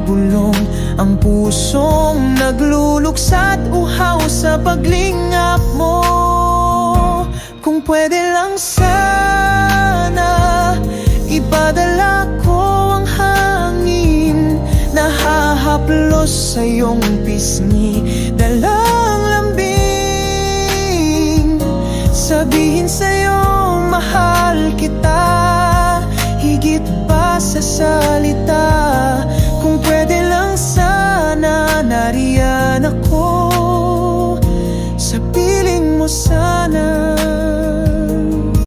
bulong, ang pusong nagluluksad, uhaw sa paglingap mo. Kung pwede lang sana, ipadala ko ang hangin na hahaplos sa iyong pisngi, dalang lambing. Sabihin sa'yo, mahal kita, higit pa sa salita. Kung pwede lang sana, nariyan ako sa piling mo sana.